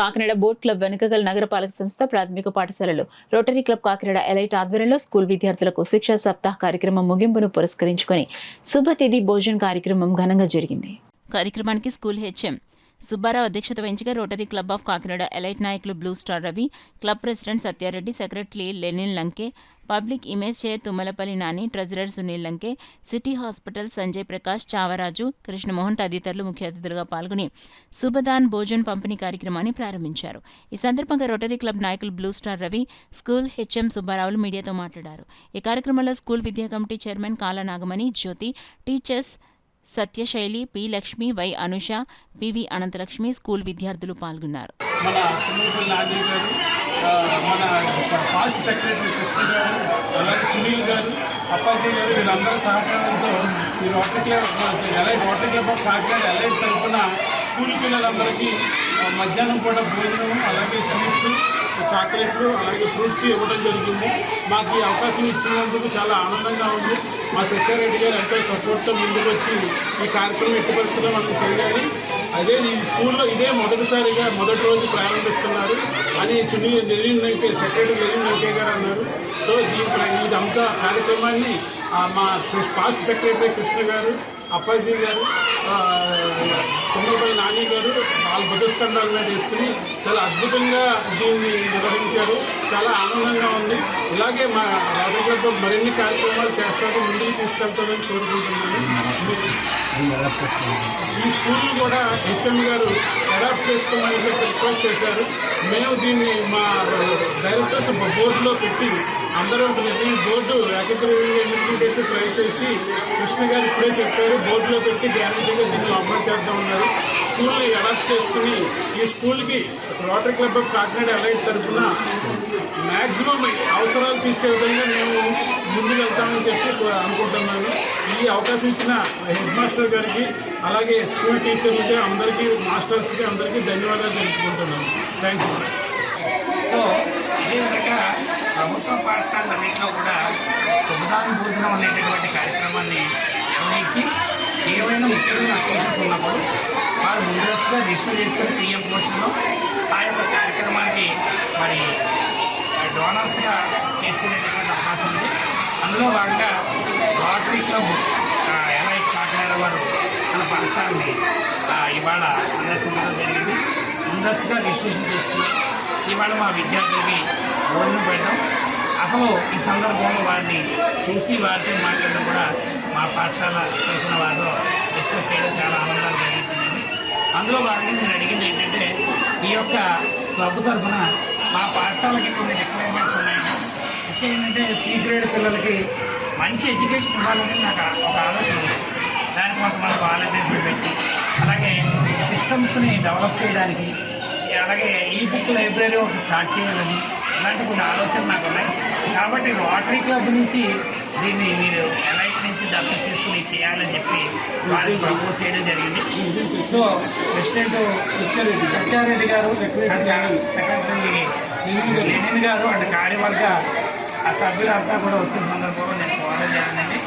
Kakinada boat club వెనుకగల్ నగరపాలక సంస్థ ప్రాథమిక పాఠశాలలో రోటరీ క్లబ్ కాకినాడ ఎలైట్ ఆధ్వర్యంలో స్కూల్ విద్యార్థులకు శిక్షా సప్తాహ కార్యక్రమం ముగింపును పురస్కరించుకొని శుభతిథి భోజన్ కార్యక్రమం ఘనంగా జరిగింది. కార్యక్రమానికి స్కూల్ హెచ్ఎం సుబ్బారావు అధ్యక్షత వహించగా Rotary Club of Kakinada elite నాయకులు Blue Star Ravi, club president Satyareddy, secretary Lenin Lanke, public image chair Tummalapalli Nani, treasurer Sunil Lanke, city hospital Sanjay Prakash, Chavaraju, Krishnamohan తదితరులు ముఖ్య అతిథులుగా పాల్గొని శుభదాన్ భోజన్ పంపిణీ కార్యక్రమాన్ని ప్రారంభించారు. ఈ సందర్భంగా రోటరీ క్లబ్ నాయకులు Blue Star Ravi, school HM సుబ్బారావులు మీడియాతో మాట్లాడారు. ఈ కార్యక్రమంలో స్కూల్ విద్యా committee chairman Kala Nagamani, Jyothi, teachers Satyasaili, P Lakshmi, Y Anusha, PV Ananthalakshmi, school విద్యార్థులు పాల్గొన్నారు. మన పాస్ట్ సెక్రటరీ కృష్ణ గారు, అలాగే సునీల్ గారు, అప్పాజీ గారు వీళ్ళందరూ సహకారంతో ఈ rotary Club of Kakinada elite తరఫున స్కూల్ పిల్లలందరికీ మధ్యాహ్నం పూట భోజనం, అలాగే స్వీట్స్, చాక్లెట్లు, అలాగే ఫ్రూట్స్ ఇవ్వడం జరిగింది. మాకు ఈ అవకాశం ఇచ్చినందుకు చాలా ఆనందంగా ఉంది. మా సత్యారెడ్డి గారు ఎంతో సపోర్ట్తో ముందుకు వచ్చి ఈ కార్యక్రమం ఎట్టి పరిస్థితుల్లో మనం చేయాలి, అదే ఈ స్కూల్లో ఇదే మొదటిసారిగా మొదటి రోజు ప్రారంభిస్తున్నారు అని సునీల్ సెక్రటరీ లెనిన్ లంకే గారు అన్నారు. సో ఇదంతా కార్యక్రమాన్ని మా పాస్ట్ సెక్రటరీ కృష్ణ గారు, అప్పాజీ గారు, తుమ్మలపల్లి నాని గారు వాళ్ళ భుజస్కంధాలుగా తీసుకుని చాలా అద్భుతంగా దీన్ని నిర్వహించారు. చాలా ఆనందంగా ఉంది. ఇలాగే మా రాజకీయాలతో మరిన్ని కార్యక్రమాలు చేస్తారో ముందుకు తీసుకెళ్తారని కోరుకుంటున్నాను. ఈ స్కూల్ కూడా హెచ్ఎం గారు అడాప్ట్ చేసుకోమని రిక్వెస్ట్ చేశారు. మేము దీన్ని మా డైరెక్టర్స్ బోర్డులో పెట్టి అందరూ బోర్డు ఏకగ్రీవంగా ట్రై చేసి కృష్ణ గారు ఇప్పుడే చెప్పారు, బోర్డులో పెట్టి గ్యారంటీగా దీన్ని అమలు చేద్దాం ఉన్నారు. స్కూల్ని అడాప్ట్ చేసుకుని ఈ స్కూల్కి rotary Club of Kakinada elite తరఫున మ్యాక్సిమం అవసరాలు తీర్చే విధంగా మేము ముందుకు వెళ్తామని చెప్పి అనుకుంటున్నాను. ఈ అవకాశం ఇచ్చిన హెడ్ మాస్టర్ గారికి, అలాగే స్కూల్ టీచర్లకి, అందరికీ, మాస్టర్స్కి అందరికీ ధన్యవాదాలు తెలుపుకుంటున్నాను. Thank you. సో అదేవిధంగా ప్రభుత్వ పాఠశాలన్నింటిలో కూడా శుభదాన భోజనం అనేటటువంటి కార్యక్రమాన్ని నిర్వహించి ఏవైనా ముఖ్యమైన అకేషన్స్ ఉన్నప్పుడు వారు ముందస్తుగా రిజిస్టర్ చేసుకుని పిఎం పోషన్లో ఆ యొక్క కార్యక్రమానికి మరి డోనర్స్గా చేసుకునేటటువంటి అవకాశం ఉంది. అందులో భాగంగా రోటరీ క్లబ్ ఎలైట్ కాకినాడ వారు మన పాఠశాలని ఇవాళ సందర్శించడం జరిగింది. ముందస్తుగా రిజిస్ట్రేషన్ చేసుకుని ఇవాళ మా విద్యార్థులకి భోజనం పెట్టడం, అసలు ఈ సందర్భంలో వారిని చూసి వారితో మాట్లాడడం కూడా మా పాఠశాల తరఫున వారితో డిస్కస్ చేయడం చాలా ఆనందంగా జరుగుతుంది. అందులో భాగంగా నేను అడిగింది ఏంటంటే, ఈ యొక్క క్లబ్ తరఫున మా పాఠశాలకి కొన్ని రిక్వైర్మెంట్స్ ఉన్నాయండి. ముఖ్యం ఏంటంటే సి గ్రేడ్ పిల్లలకి మంచి ఎడ్యుకేషన్ ఇవ్వాలని నాకు ఒక ఆలోచన ఉంది. దానికోసం మనకు వాలంటీర్స్ పెట్టి అలాగే సిస్టమ్స్ని డెవలప్ చేయడానికి, అలాగే ఈ బుక్ లైబ్రరీ ఒకటి స్టార్ట్ చేయాలని ఇలాంటి కొన్ని ఆలోచనలు నాకు ఉన్నాయి. కాబట్టి రోటరీ క్లబ్ నుంచి దీన్ని మీరు ఎలైట్ నుంచి దత్తత తీసుకుని చేయాలని చెప్పి వారిని ప్రపోజ్ చేయడం జరిగింది. సో ప్రెసిడెంట్ సత్యారెడ్డి గారు, సెక్రటరీ లెనిన్ గారు అండ్ కార్యవర్గ సభ్యులంతా కూడా వచ్చిన సందర్భంలో నేను కోరడం జరిగిందండి.